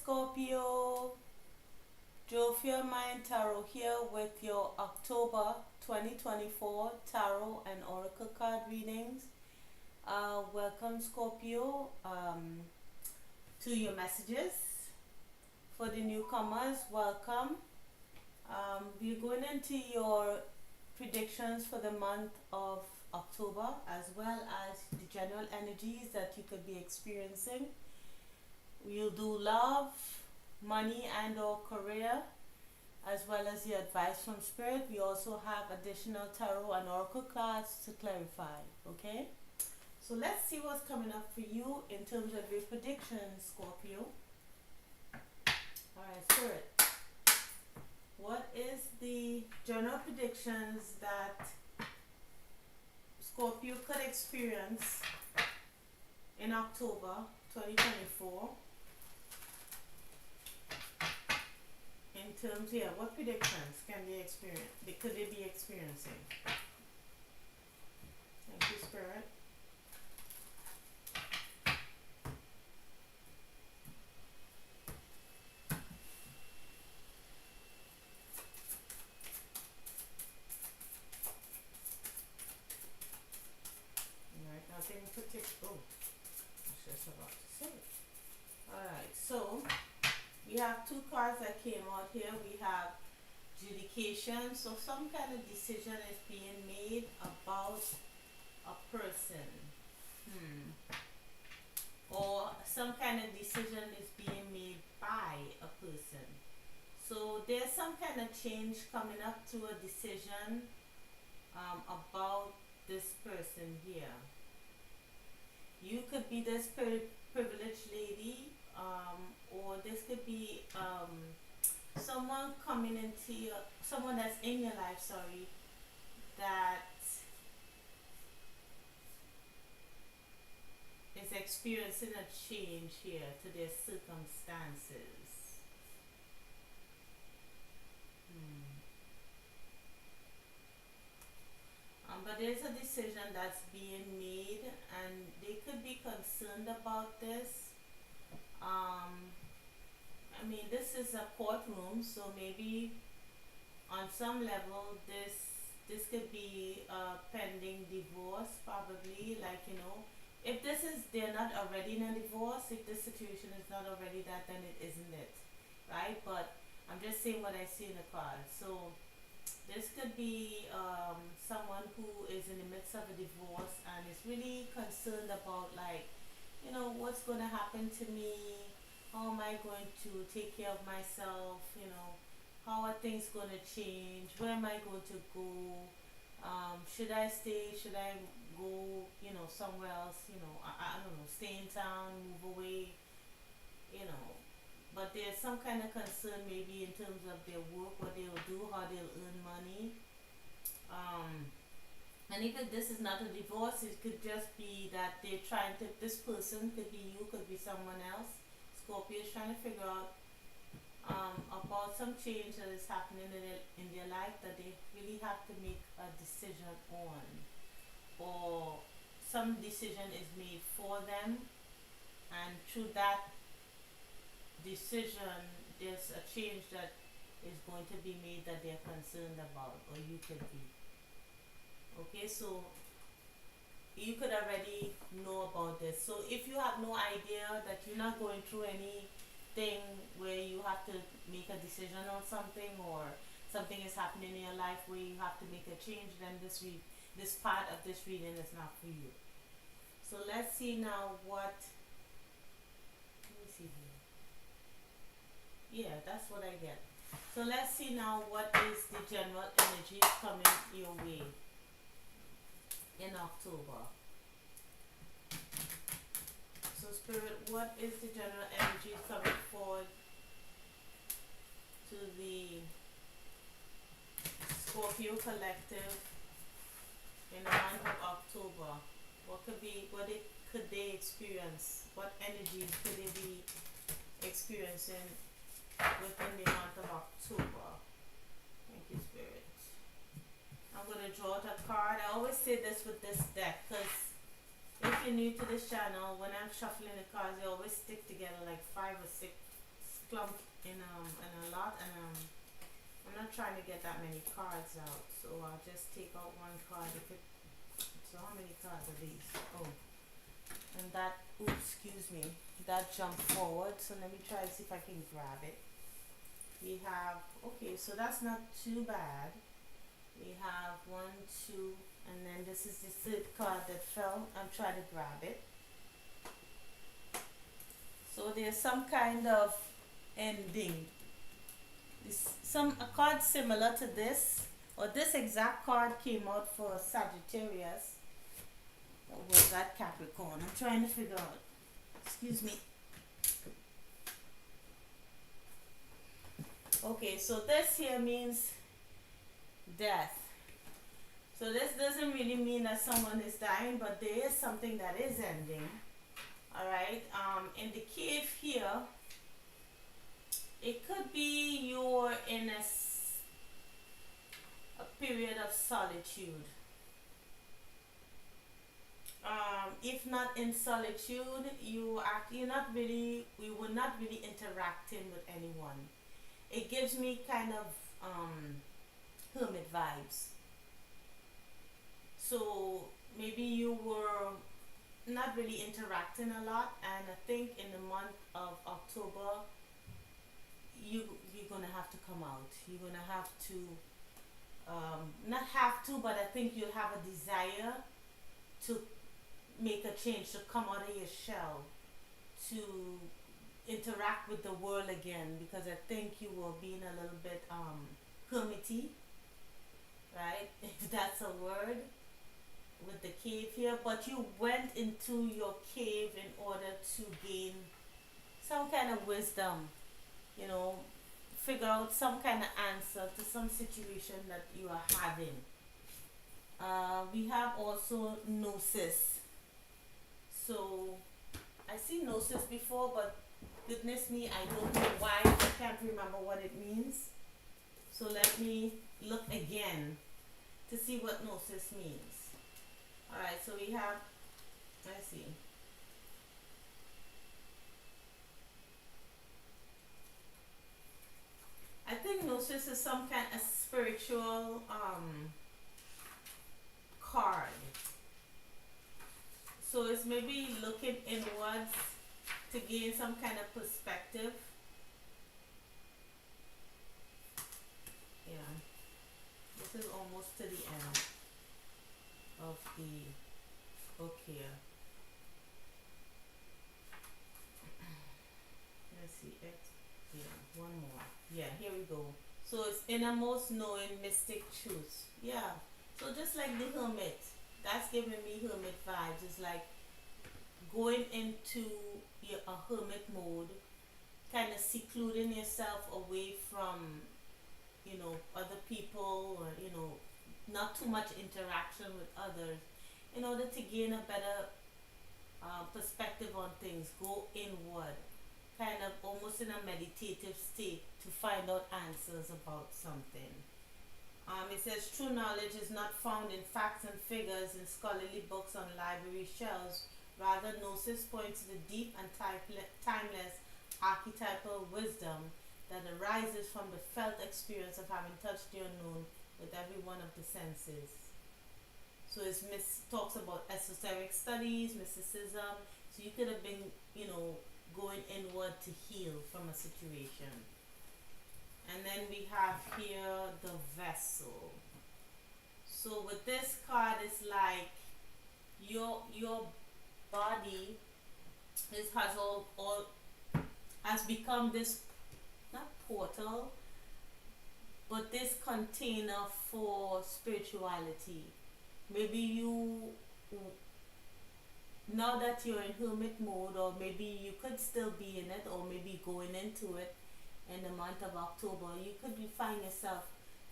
Scorpio. Joe Your Mind Tarot here with your October 2024 Tarot and Oracle card readings. Welcome, Scorpio, to your messages. For the newcomers, welcome. We're going into your predictions for the month of October, as well as the general energies that you could be experiencing. We'll do love, money and or career, as well as the advice from spirit. We also have additional tarot and oracle cards to clarify. Okay, so let's see what's coming up for you in terms of your predictions, Scorpio. All right, spirit, what is the general predictions that Scorpio could experience in October 2024? In terms, what predictions can they experience? Could they be experiencing? Thank you, Spirit. Alright, nothing particular. Oh, I was just about to say. Alright, so we have two cards that came out here. We have judication, so some kind of decision is being made about a person, or some kind of decision is being made by a person. So there's some kind of change coming up to a decision about this person here. You could be this privileged lady, or this could be someone coming into your, someone that's in your life, sorry, that is experiencing a change here to their circumstances. But there's a decision that's being made, and they could be concerned about this. I mean, this is a courtroom, so maybe on some level this could be a pending divorce, probably. Like, you know, if this is, they're not already in a divorce, if this situation is not already that, then it isn't it, right? But I'm just saying what I see in the card. So this could be someone who is in the midst of a divorce and is really concerned about, like, you know, what's going to happen to me? How am I going to take care of myself? You know, how are things going to change? Where am I going to go? Should I stay? Should I go, you know, somewhere else? You know, I don't know, stay in town, move away, you know. But there's some kind of concern maybe in terms of their work, what they'll do, how they'll earn money. And even this is not a divorce, it could just be that they're trying to, this person could be you, could be someone else. Scorpio is trying to figure out about some change that is happening in their life that they really have to make a decision on, or some decision is made for them, and through that decision there's a change that is going to be made that they're concerned about, or you could be. Okay, so you could already know about this. So if you have no idea, that you're not going through anything where you have to make a decision on something, or something is happening in your life where you have to make a change, then this part of this reading is not for you. So let's see now what, let me see here. Yeah, that's what I get. So let's see now what is the general energy coming your way in October. So Spirit, what is the general energy coming forward to the Scorpio collective in the month of October? What could they experience? What energies could they be experiencing within the month of October? Thank you, Spirit. I'm going to draw out a card. I always say this with this deck, because if you're new to this channel, when I'm shuffling the cards, they always stick together like 5 or 6 clumped in a lot, and I'm not trying to get that many cards out, so I'll just take out one card if it. So how many cards are these? Oh, and that. Oops, excuse me. That jumped forward. So let me try to see if I can grab it. We have, okay, so that's not too bad. We have one, two, and then this is the third card that fell. I'm trying to grab it. So there's some kind of ending. A card similar to this, or this exact card came out for Sagittarius. Or was that Capricorn? I'm trying to figure out. Excuse me. Okay, so this here means death. So this doesn't really mean that someone is dying, but there is something that is ending. Alright, in the cave here, it could be you're in a period of solitude. If not in solitude, we were not really interacting with anyone. It gives me kind of hermit vibes. So maybe you were not really interacting a lot, and I think in the month of October you're gonna have to come out. You're gonna have to not have to, but I think you'll have a desire to make a change, to come out of your shell, to interact with the world again, because I think you were being a little bit hermity, right? If that's a word, with the cave here. But you went into your cave in order to gain some kind of wisdom, you know, figure out some kind of answer to some situation that you are having. We have also gnosis. So I see gnosis before, but goodness me, I don't know why. I can't remember what it means. So let me look again to see what gnosis means. Alright, so we have, let's see. I think gnosis is some kind of spiritual card. So it's maybe looking inwards to gain some kind of perspective. Yeah, this is almost to the end of the book here. Let's see it. Yeah, one more. Yeah, here we go. So it's innermost knowing mystic truths. Yeah. So just like the hermit, that's giving me hermit vibes. It's like going into a hermit mode, kind of secluding yourself away from, other people, or, not too much interaction with others, in order to gain a better perspective on things. Go inward, kind of almost in a meditative state, to find out answers about something. It says true knowledge is not found in facts and figures in scholarly books on library shelves. Rather, gnosis points to the deep and timeless archetypal wisdom that arises from the felt experience of having touched the unknown with every one of the senses. So it talks about esoteric studies, mysticism. So you could have been, going inward to heal from a situation. And then we have here the vessel. So with this card, it's like your body has become this, not portal, but this container for spirituality. Maybe now that you're in hermit mode, or maybe you could still be in it, or maybe going into it in the month of October, you could find yourself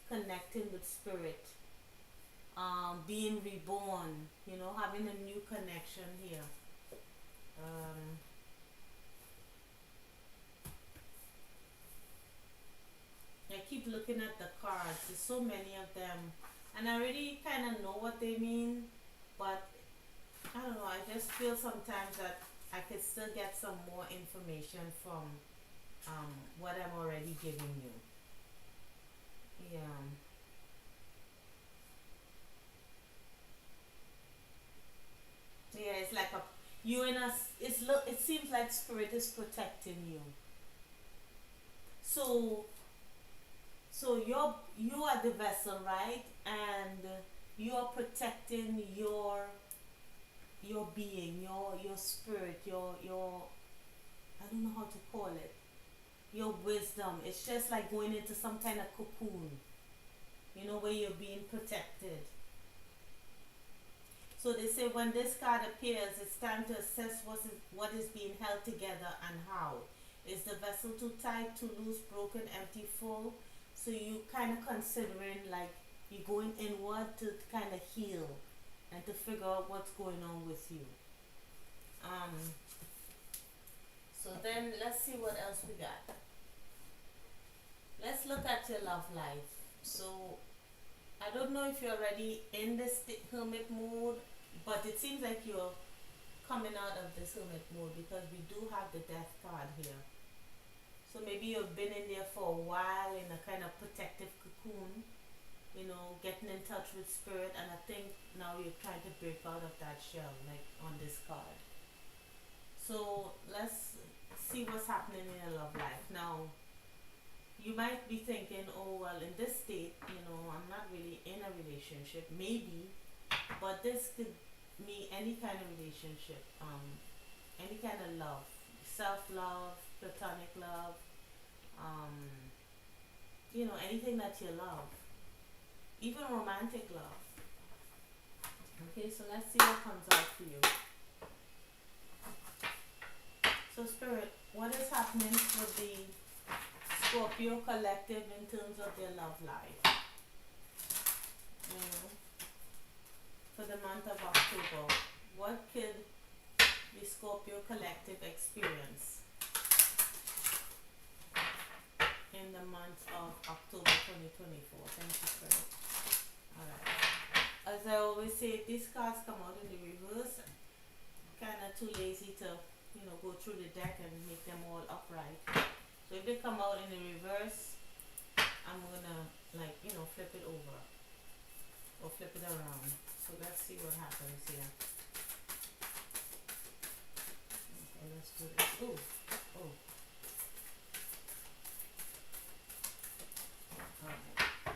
connecting with spirit, being reborn, having a new connection here. I keep looking at the cards. There's so many of them, and I already kind of know what they mean, but I don't know. I just feel sometimes that I could still get some more information from what I'm already giving you. Yeah. Yeah, it's like a you in us. It seems like spirit is protecting you. So you are the vessel, right? And you are protecting your being, your spirit, your I don't know how to call it. Your wisdom. It's just like going into some kind of cocoon. Where you're being protected. So they say when this card appears, it's time to assess what is being held together and how. Is the vessel too tight, too loose, broken, empty, full? So you kind of considering like you going inward to kind of heal and to figure out what's going on with you. Um. So then let's see what else we got. Let's look at your love life. So I don't know if you're already in this hermit mode, but it seems like you're coming out of this hermit mode because we do have the death card here. So maybe you've been in there for a while in a kind of protective cocoon, getting in touch with spirit, and I think now you're trying to break out of that shell, like on this card. So let's see what's happening in your love life. Now, you might be thinking, oh, well, in this state, I'm not really in a relationship, maybe, but this could mean any kind of relationship, any kind of love, self-love, platonic love, um, anything that you love, even romantic love. Okay, so let's see what comes out for you. So, Spirit, what is happening for the Scorpio collective in terms of their love life? For the month of October, what could the Scorpio collective experience in the month of October 2024? Thank you, Spirit. Alright. As I always say, if these cards come out in the reverse, kind of too lazy to, go through the deck and make them all upright. So if they come out in the reverse, I'm gonna flip it over or flip it around. So let's see what happens here. Okay, let's do this. Oh. Alright.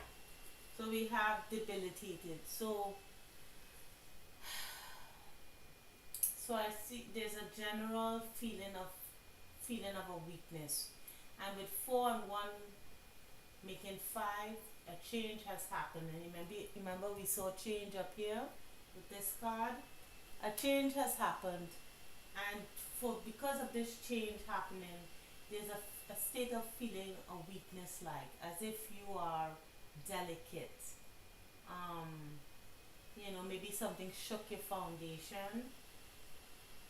So we have debilitated. So I see there's a general feeling of a weakness. And with 4 and 1 making 5, a change has happened. And remember we saw change up here with this card. A change has happened, and because of this change happening, there's a state of feeling a weakness, like as if you are delicate. Maybe something shook your foundation.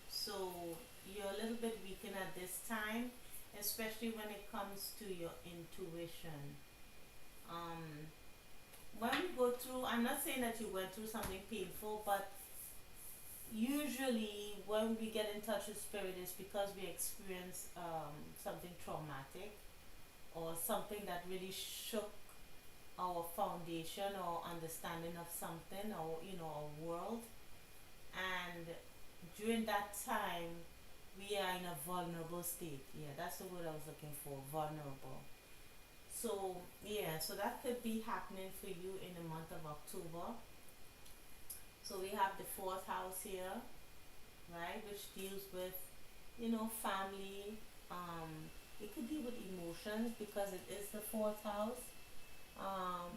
So you're a little bit weakened at this time, especially when it comes to your intuition. When we go through, I'm not saying that you went through something painful, but usually when we get in touch with spirit is because we experience something traumatic or something that really shook our foundation or understanding of something, or our world. And during that time we are in a vulnerable state. Yeah, that's the word I was looking for, vulnerable. So so that could be happening for you in the month of October. So we have the 4th house here, right, which deals with family. It could deal with emotions because it is the 4th house.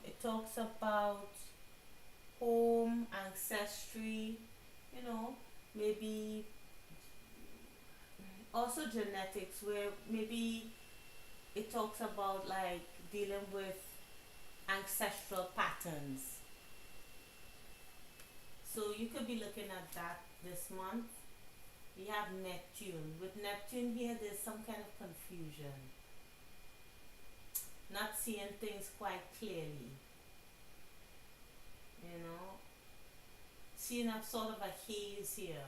It talks about home, ancestry, maybe also genetics, where maybe it talks about like dealing with ancestral patterns. So you could be looking at that this month. We have Neptune. With Neptune here, there's some kind of confusion. Not seeing things quite clearly. Seeing a sort of a haze here.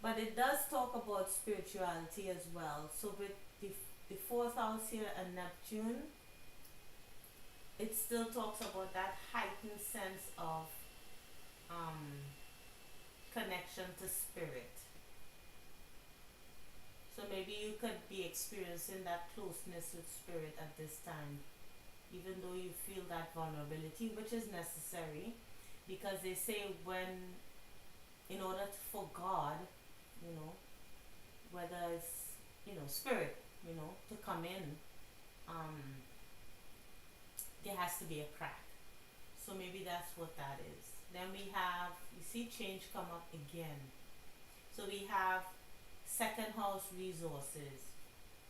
But it does talk about spirituality as well. So with the fourth house here and Neptune, it still talks about that heightened sense of um, connection to spirit. So maybe you could be experiencing that closeness with spirit at this time, even though you feel that vulnerability, which is necessary, because they say when, in order for God, you know, whether it's, spirit, to come in, um, there has to be a crack. So maybe that's what that is. Then we have, you see change come up again. So we have second house resources.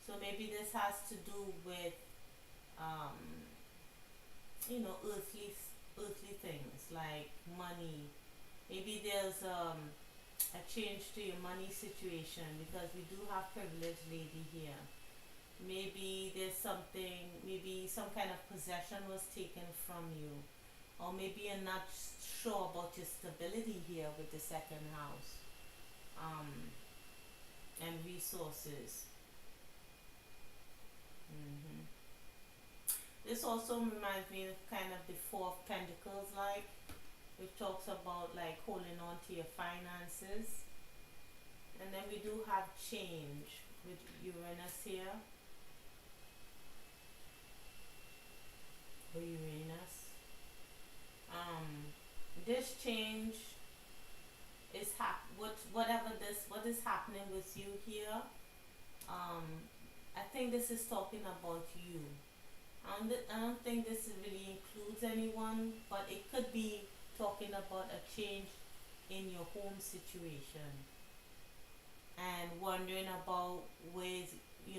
So maybe this has to do with, um, earthly things like money. Maybe there's a change to your money situation, because we do have privileged lady here. Maybe there's something, maybe some kind of possession was taken from you, or maybe you're not sure about your stability here with the second house, um, and resources. hmm This also reminds me of kind of the Four of Pentacles, like, which talks about like holding on to your finances. And then we do have change with Uranus here, or Uranus. This change is what is happening with you here. Um, I think this is talking about you. I don't think this really includes anyone, but it could be talking about a change in your home situation, and wondering about ways,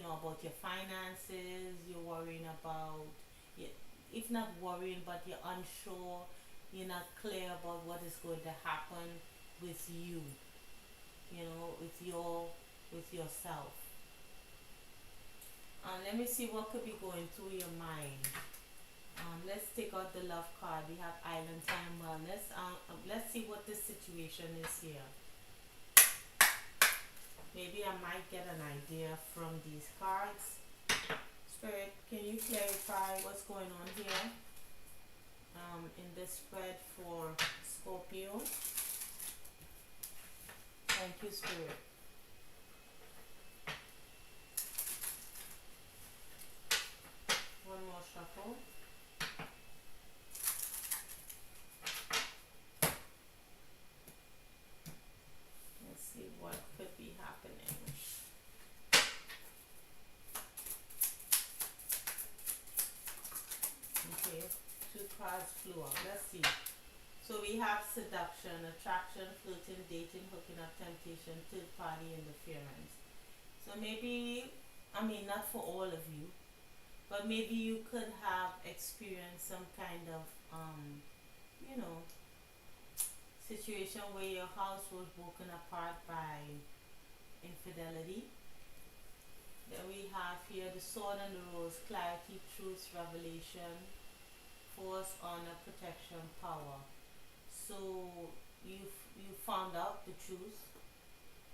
about your finances. You're worrying about, if not worrying, but you're unsure. You're not clear about what is going to happen with you. With yourself. Let me see what could be going through your mind. Let's take out the love card. We have Island Time Wellness. Let's see what this situation is here. Maybe I might get an idea from these cards. Spirit, can you clarify what's going on here in this spread for Scorpio? Thank you, Spirit. One more shuffle. Let's see what could be happening. Okay, two cards flew up. Let's see. So we have seduction, attraction, flirting, dating, hooking up, temptation, third party interference. So maybe, not for all of you, but maybe you could have experienced some kind of, you know, situation where your house was broken apart by infidelity. Then we have here the sword and the rose, clarity, truth, revelation, force, honor, protection, power. So you found out the truth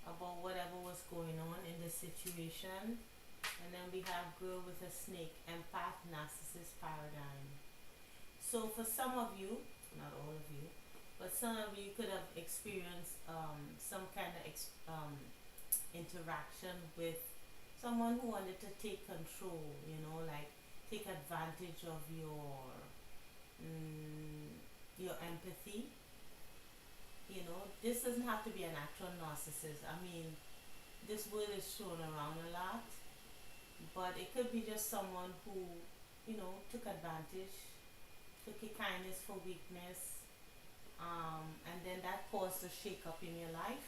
about whatever was going on in the situation. And then we have girl with a snake, empath, narcissist paradigm. So for some of you, not all of you, but some of you could have experienced some kind of interaction with someone who wanted to take control, like take advantage of your empathy. This doesn't have to be an actual narcissist. This word is thrown around a lot, but it could be just someone who, took advantage, took your kindness for weakness, and then that caused a shake up in your life,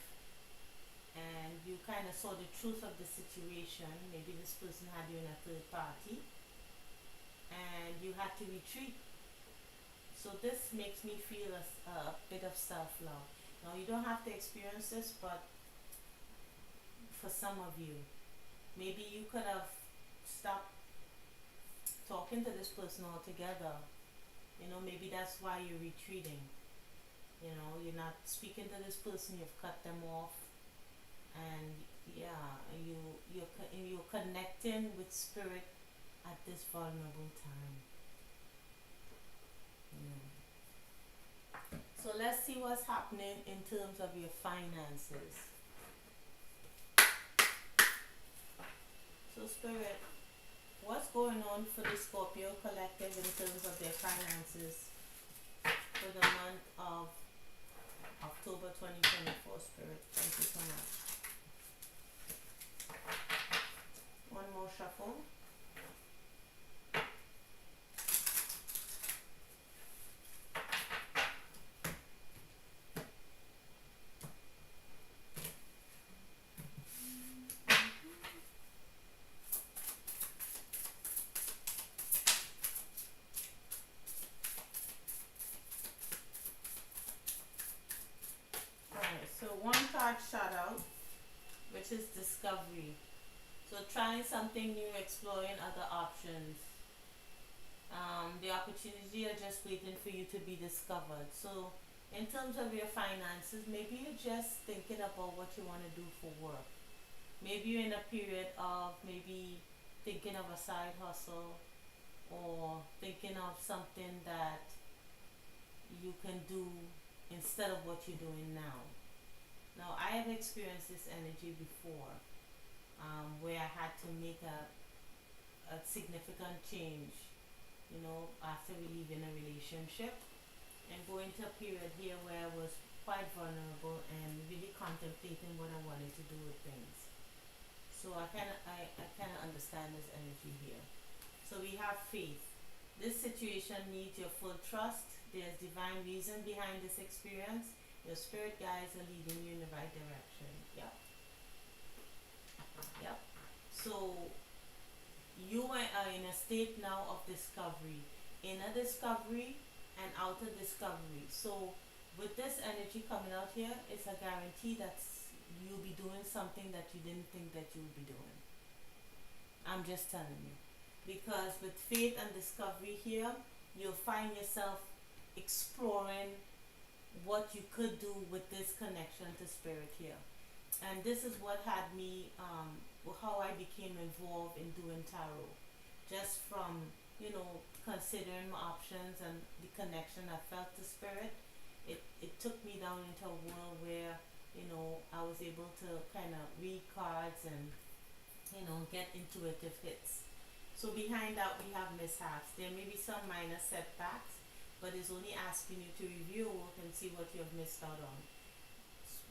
and you kind of saw the truth of the situation. Maybe this person had you in a third party, and you had to retreat. So this makes me feel a bit of self-love. Now you don't have to experience this, but for some of you, maybe you could have stopped talking to this person altogether. Maybe that's why you're retreating. You're not speaking to this person, you've cut them off. and yeah, you're connecting with spirit at this vulnerable time. Yeah. So let's see what's happening in terms of your finances. So spirit, what's going on for the Scorpio collective in terms of their finances for the month of October 2024, spirit? Thank you so much. One more shuffle. Alright, so one card shot out, which is discovery. So trying something new, exploring other options. The opportunity are just waiting for you to be discovered. So in terms of your finances, maybe you're just thinking about what you want to do for work. Maybe you're in a period of maybe thinking of a side hustle, or thinking of something that you can do instead of what you're doing now. Now, I have experienced this energy before, where I had to make a significant change, after leaving a relationship and going to a period here where I was quite vulnerable and really contemplating what I wanted to do with things. So I kind of understand this energy here. So we have faith. This situation needs your full trust. There's divine reason behind this experience. Your spirit guides are leading you in the right direction. Yep. Yep. So you are in a state now of discovery, inner discovery and outer discovery. So with this energy coming out here, it's a guarantee that you'll be doing something that you didn't think that you would be doing. I'm just telling you. Because with faith and discovery here, you'll find yourself exploring what you could do with this connection to spirit here. And this is what had me, how I became involved in doing tarot. Just from, considering my options and the connection I felt to spirit, it took me down into a world where, I was able to kind of read cards and, get intuitive hits. So behind that we have mishaps. There may be some minor setbacks, but it's only asking you to review your work and see what you have missed out on.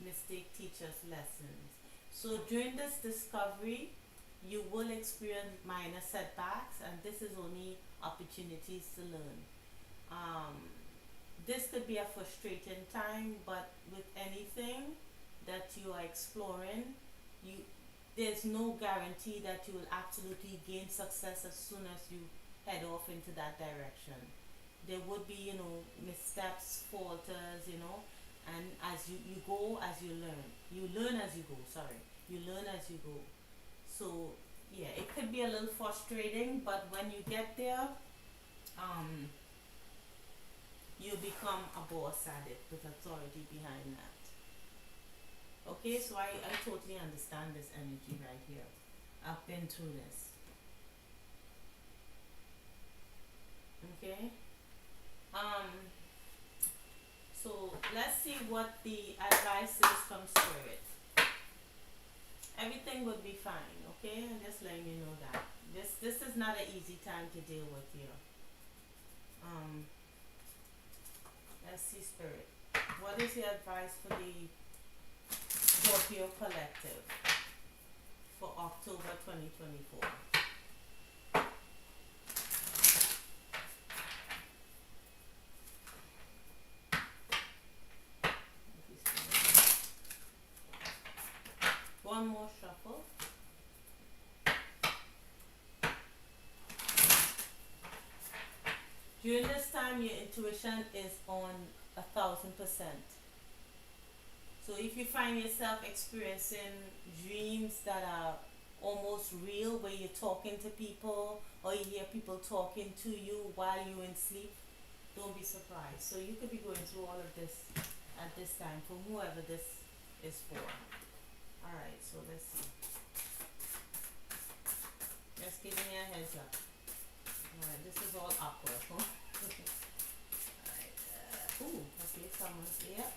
Mistake teaches lessons. So during this discovery, you will experience minor setbacks, and this is only opportunities to learn. This could be a frustrating time, but with anything that you are exploring, there's no guarantee that you will absolutely gain success as soon as you head off into that direction. There would be, missteps, falters, and as you go, as you learn. You learn as you go, sorry. You learn as you go. So, yeah, it could be a little frustrating, but when you get there, you become a boss at it with authority behind that. Okay, so I totally understand this energy right here. I've been through this. Okay? So let's see what the advice is from spirit. Everything will be fine, okay? I'm just letting you know that. This is not an easy time to deal with here. Let's see, spirit. What is the advice for the Scorpio collective for October 2024? One more shuffle. During this time, your intuition is on 1,000%. So if you find yourself experiencing dreams that are almost real, where you're talking to people or you hear people talking to you while you're in sleep, don't be surprised. So you could be going through all of this at this time, for whoever this is for. Okay, so I totally understand this energy right here. I've been through this. So let's see what the advice is from spirit. Everything would be fine, okay? I'm just letting you know that. This is not an easy time to deal with here. This is not an easy time to deal with here. Alright, so let's see. Just giving me a heads up. Alright, this is all awkward, huh? Alright, ooh, okay, someone's, yep.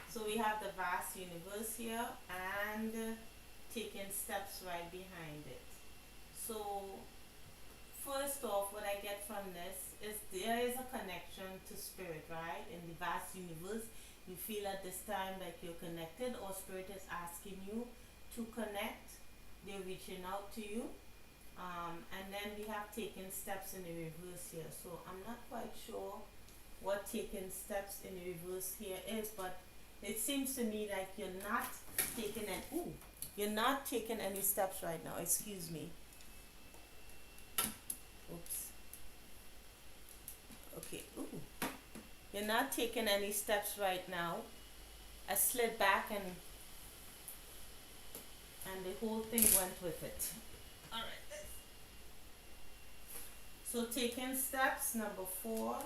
So we have the vast universe here and taking steps right behind it. So, first off, what I get from this is there is a connection to spirit, right? In the vast universe, you feel at this time like you're connected, or spirit is asking you to connect. They're reaching out to you. And then we have taken steps in the reverse here. So I'm not quite sure what taking steps in the reverse here is, but it seems to me like you're not taking you're not taking any steps right now. Excuse me. Oops. Okay. Ooh. You're not taking any steps right now. I slid back and the whole thing went with it. Alright. So taking steps, number 4,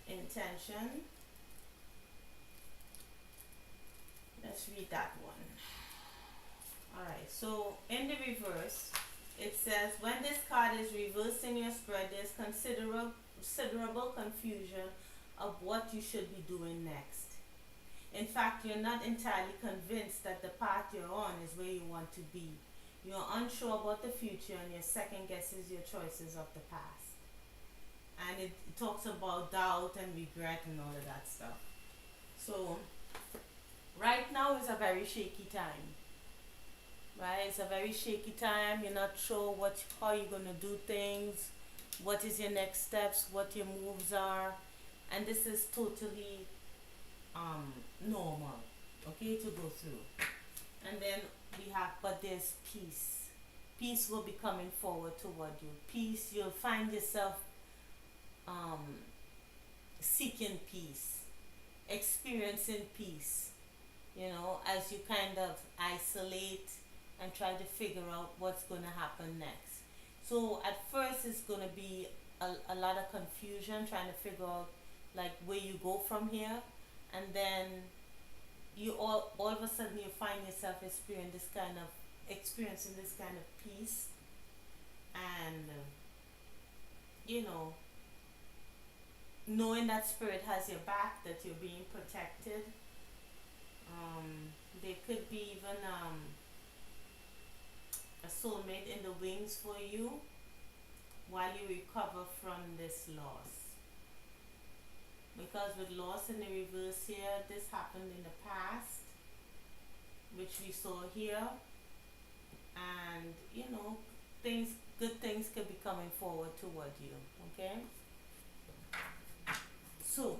intention. Let's read that one. Alright, so in the reverse, it says, when this card is reversed in your spread, there's considerable confusion of what you should be doing next. In fact, you're not entirely convinced that the path you're on is where you want to be. You're unsure about the future and your second guesses your choices of the past. And it talks about doubt and regret and all of that stuff. So, right now is a very shaky time. Right? It's a very shaky time. You're not sure how you're going to do things, what is your next steps, what your moves are. And this is totally normal, okay, to go through. And then we have, but there's peace. Peace will be coming forward toward you. Peace, you'll find yourself seeking peace, experiencing peace, as you kind of isolate and try to figure out what's going to happen next. So at first it's going to be a lot of confusion, trying to figure out like where you go from here, and then you all of a sudden you find yourself experiencing this kind of peace, and knowing that spirit has your back, that you're being protected. There could be even a soulmate in the wings for you while you recover from this loss. Because with loss in the reverse here, this happened in the past, which we saw here, and good things could be coming forward toward you. Okay, so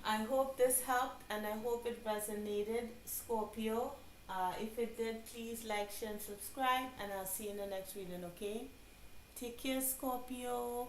I hope this helped and I hope it resonated, Scorpio. If it did, please like, share, and subscribe, and I'll see you in the next reading. Okay, take care, Scorpio.